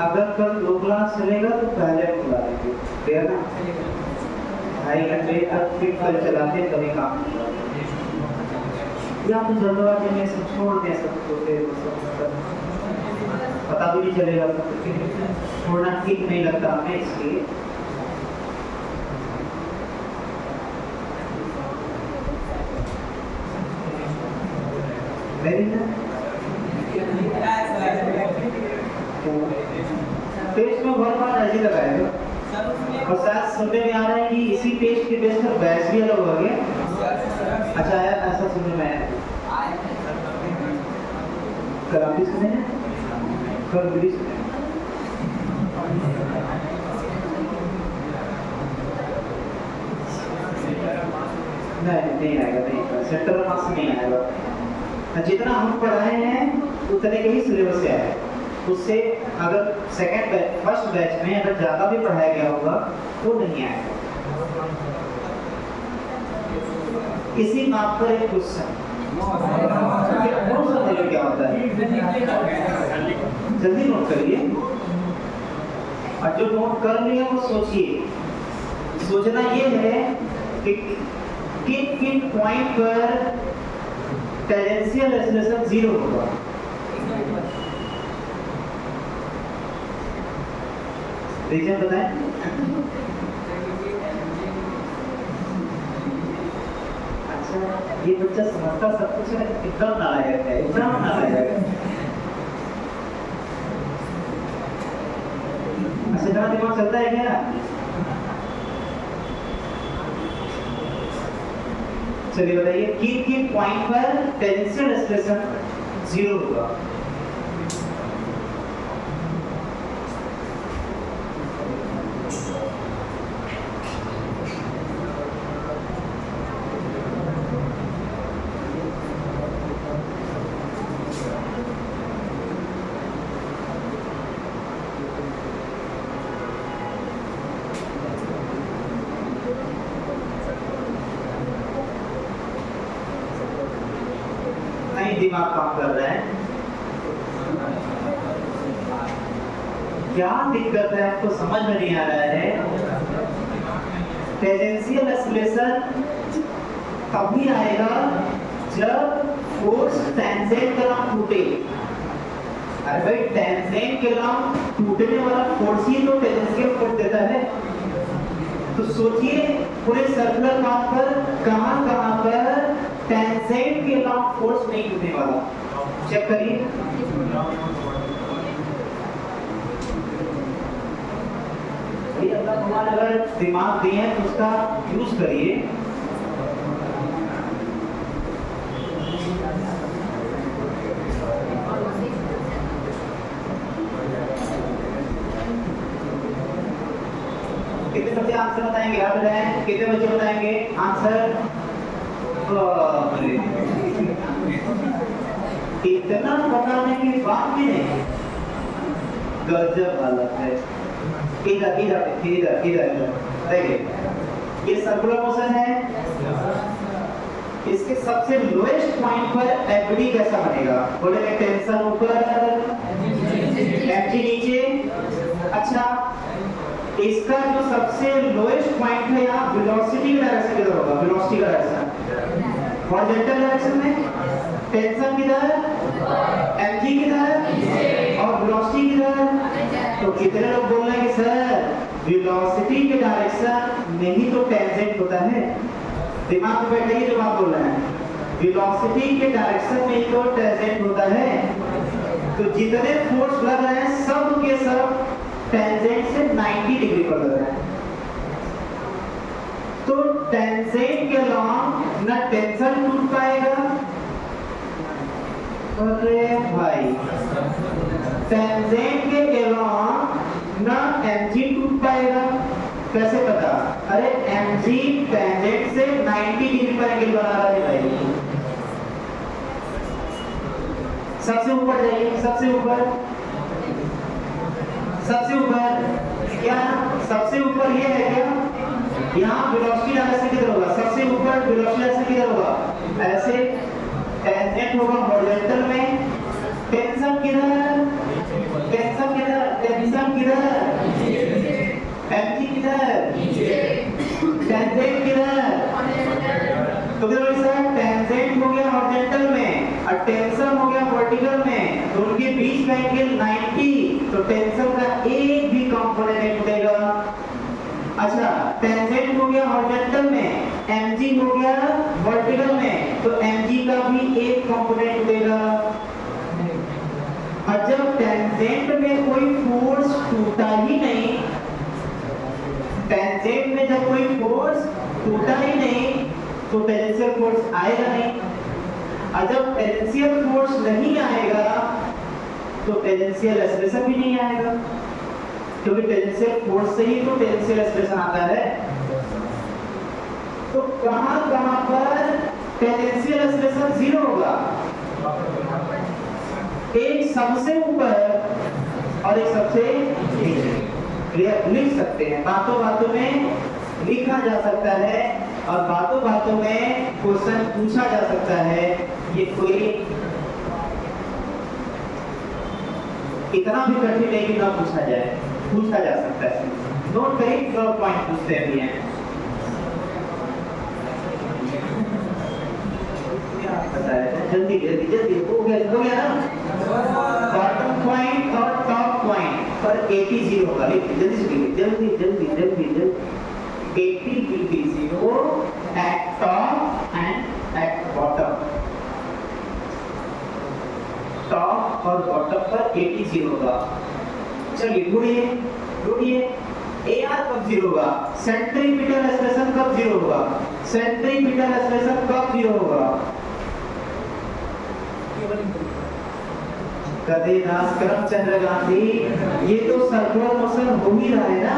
अगर कल 2 क्लास चलेगा तो पहले बुला देंगे, क्लियर ना? 2.5 घंटे तक फिर कल चलाते कभी काम या तो जल्दबाजी में सब छोड़ दें, सब छोटे पता भी नहीं चलेगा, छोड़ना ठीक नहीं लगता हमें, इसलिए पेज में बहुत बार ऐसे लगाएगा और साथ सुनने में आ रहा है कि इसी पेज के बेस पर बैच भी अलग हो गया। अच्छा आया, ऐसा सुनने में आया। कल आप भी सुने हैं, कल भी सुने। नहीं आएगा, नहीं सेंट्रल मार्क्स नहीं आएगा। जितना हम पढ़ाए हैं उतने के ही सिलेबस से आए, उससे अगर सेकंड बैच फर्स्ट बैच में अगर ज़्यादा भी पढ़ाया गया होगा तो नहीं आएगा। इसी माप पर एक क्वेश्चन क्या होता है, जल्दी नोट करिए, और जो नोट कर लिया वो सोचिए। सोचना ये है कि किन पॉइंट पर टेंजेंशियल एक्सेलरेशन 0 होगा। रीजन बताएं। अच्छा, ये बच्चा समझता सब कुछ है, एकदम नालायक है, एकदम नालायक है। अच्छा, इतना दिमाग चलता है क्या? चलिए बताइए, किन पॉइंट पर टेंजेंशियल एक्सेलरेशन 0 होगा। दिमाग काम कर रहा है, क्या दिक्कत है आपको समझ में नहीं आ रहा है? टेंजेंशियल एक्सेलरेशन तभी आएगा जब फोर्स टेंजेंट के लंब टूटे। अरे भाई, टेंजेंट के लंब टूटने वाला फोर्स ही तो टेंजेंशियल फोर्स देता है। तो सोचिए पूरे सर्कुलर पाथ पर कहां पर टेंजेंट के लंब फोर्स नहीं टूटने वाला, चेक करिए। अल्लाह भगवान अगर दिमाग दिए हैं तो उसका यूज करिए। कितने बच्चे आंसर बताएंगे? याद रहे, कितने बच्चे बताएंगे आंसर? इतना बताने की बात भी नहीं, गजब हालत है। इधर देखिए, ये सर्कुलर मोशन है, इसके सबसे लोएस्ट पॉइंट पर एफडी कैसा बनेगा? बोलेंगे टेंशन ऊपर, एफडी नीचे। अच्छा, इसका जो सबसे लोएस्ट पॉइंट है यहाँ वेलोसिटी की डायरेक्शन किधर होगा? वेलोसिटी का डायरेक्शन हॉरिजॉन्टल डायरेक्शन में, टेंशन किधर, mg किधर और वेलोसिटी किधर। तो कितने लोग बोल रहे हैं कि सर वेलोसिटी के डायरेक्शन में ही तो टेंजेंट होता है? दिमाग में बैठाइए जो बात बोल रहे हैं, वेलोसिटी के डायरेक्शन में ही तो टेंजेंट होता है। तो जितने फोर्स लग रहे हैं सब के सब टेंजेंट से 90 डिग्री पर लग रहे हैं। तो टेंजेंट के लॉन्ग न टेंशन टूट पाएगा, अरे भाई टेंजेंट के लॉन्ग न mg टूट पाएगा। कैसे पता? अरे mg टेंजेंट से 90 डिग्री पर एंगल बना रहा है भाई। सबसे ऊपर जाइए, सबसे ऊपर क्या? सबसे ऊपर ये है क्या? यहाँ वेलोसिटी डायरेक्शन किधर होगा? सबसे ऊपर वेलोसिटी डायरेक्शन किधर होगा? ऐसे टेंजेंट होगा हॉरिजॉन्टल में, टेंशन किधर? टेंशन टेंशन हो गया वर्टिकल में तो उनके बीच का एंगल 90, तो टेंशन का एक भी कंपोनेंट नहीं टूटेगा। अच्छा टेंजेंट हो गया हॉरिजॉन्टल में, mg हो गया वर्टिकल में, तो mg का भी एक कंपोनेंट टूटेगा। और जब टेंजेंट में कोई फोर्स टूटा ही नहीं, टेंजेंट में जब कोई फोर्स टूटा ही नहीं तो टेंजेंशियल फोर्स आएगा नहीं, और जब टेंजेंशियल फोर्स नहीं आएगा तो टेंजेंशियल एक्सेलरेशन भी नहीं आएगा, क्योंकि टेंजेंशियल फोर्स से ही तो टेंजेंशियल एक्सेलरेशन आता है। तो कहां पर टेंजेंशियल एक्सेलरेशन जीरो होगा? एक सबसे ऊपर और एक सबसे नीचे। लिख सकते हैं, बातों बातों में लिखा जा सकता है और बातों बातों में क्वेश्चन पूछा जा सकता है। ये कोई इतना भी कठिन नहीं कि ना पूछा जाए, पूछा जा सकता है। नोट करिए, 12 पॉइंट पूछते हैं। जल्दी जल्दी जल्दी हो गया ना। बॉटम पॉइंट और टॉप पॉइंट पर 80 0 होगा। जल्दी से जल्दी जल्दी जल्दी जल्दी 80 will be 0 at top and at bottom। Top और बॉटम पर 80 0 होगा। चलिए ढूंढिए AR कब 0 होगा? सेंट्रीपिटल एक्सेलरेशन कब 0 होगा? सेंट्रीपिटल एक्सेलरेशन कब 0 होगा? कदे नास करमचंद्र गांधी, ये तो सर्कुलर मोशन हो ही रहा है ना।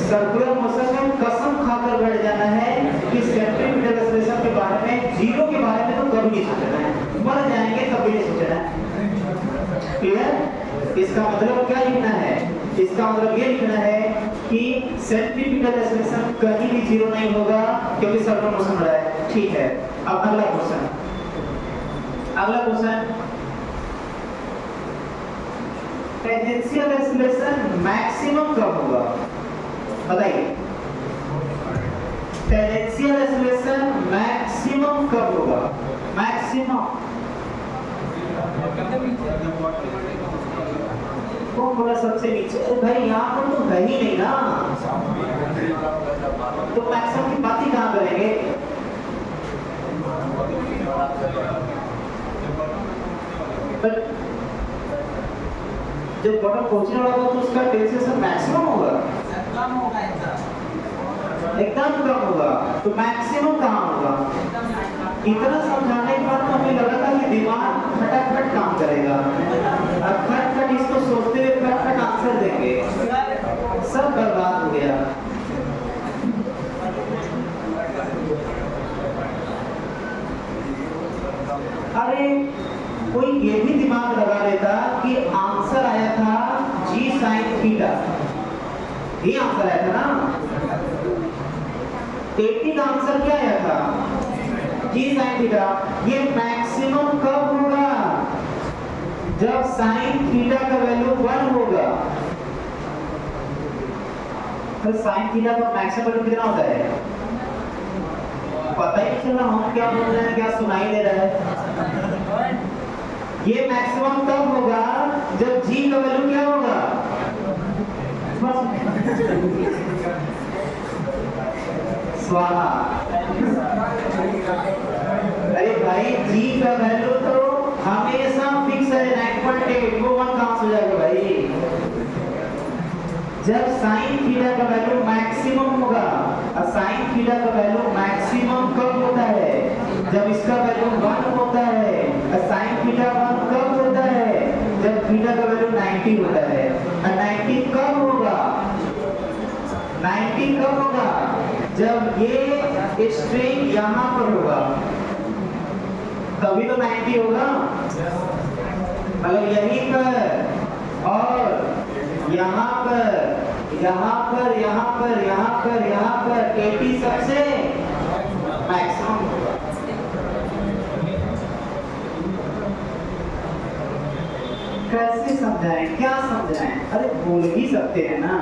सर्कुलर मोशन में कसम खाकर बैठ जाना है कि सेंट्रीपिटल एक्सेलरेशन के बारे में, जीरो के बारे में तो कभी नहीं सोचना है, मर जाएंगे कभी नहीं सोचना है। क्लियर? इसका मतलब क्या लिखना है? इसका मतलब ये लिखना है कि सेंट्रीपिटल एक्सेलरेशन कहीं भी जीरो नहीं होगा, क्योंकि सर्कुलर मोशन हो रहा है। ठीक है, अब अगला क्वेश्चन टेंजेंशियल एक्सेलरेशन मैक्सिमम कब होगा? बताइए, टेंजेंशियल एक्सेलरेशन मैक्सिमम कब होगा? मैक्सिमम कौन बोला सबसे नीचे? भाई यहाँ पर तो है ही नहीं ना, तो मैक्सिमम की बात ही कहाँ करेंगे? जब बटन पहुंचने वाला होगा तो उसका टेंशन मैक्सिमम होगा, एकदम कम होगा। तो मैक्सिमम कहाँ होगा? इतना समझाने के बाद तो हमें लगा था कि दिमाग फटाफट काम करेगा, अब फटाफट इसको सोचते हुए फटाफट आंसर देंगे, सब बर्बाद हो गया। अरे कोई ये भी दिमाग लगा लेता कि आंसर आया था G sin थीटा, ये आंसर आया था ना। 80 का आंसर क्या आया था? G sin theta. ये मैक्सिमम कब होगा? जब sin थीटा का वैल्यू 1 होगा। तो sin थीटा का मैक्सिमम वैल्यू कितना होता है? पता ही नहीं चल रहा हम क्या बोल रहे हैं, क्या सुनाई दे रहा है। ये मैक्सिमम तब होगा जब G का वैल्यू क्या होगा? स्वाहा। अरे भाई G का वैल्यू तो हमेशा फिक्स है 9.8, वो 1 कहां से हो जाएगा भाई? जब sin थीटा का वैल्यू मैक्सिमम होगा, और sin थीटा का वैल्यू मैक्सिमम कब होता है? जब इसका वैल्यू 1 होता है। और sin थीटा 1 कब होता है? जब थीटा का वैल्यू 90 होता है। और 90 कब होगा? 90 कब होगा? जब ये स्ट्रिंग यहाँ पर होगा, तभी तो 90 होगा। मतलब यहीं पर और यहाँ पर, यहाँ पर, यहाँ पर, यहाँ पर, यहाँ पर 80 सबसे मैक्सिमम होगा। कैसे समझाएं, क्या समझाएं? अरे बोल ही सकते हैं ना।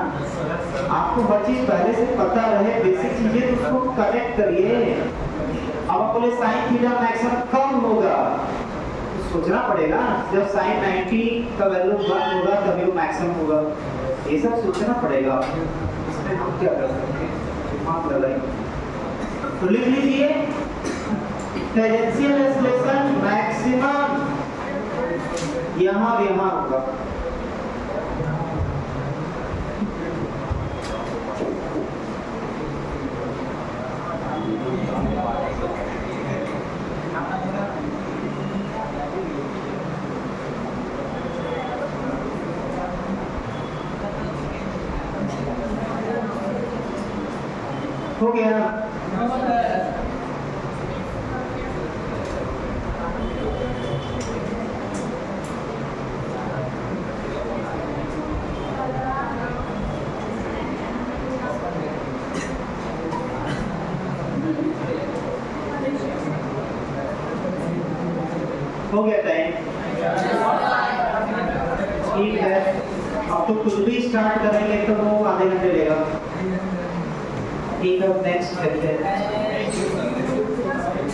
आपको हर चीज पहले से पता रहे, बेसिक चीजें तो उसको कनेक्ट करिए। अब आप बोले साइन थीटा मैक्सिमम कब होगा? सोचना पड़ेगा जब साइन 90 का वैल्यू 1 होगा तभी वो मैक्सिमम होगा, ये सब सोचना पड़ेगा। इसमें हम क्या कर सकते हैं, दिमाग लगाइए। तो लिख लीजिए टेंजेंशियल एक्सेलरेशन मैक्सिमम यहाँ होगा। हो गया। हो गया टाइम, ठीक है। अब तो कुछ भी स्टार्ट करेंगे तो वो आधे घंटे लेगा। ठीक है, नेक्स्ट करते हैं।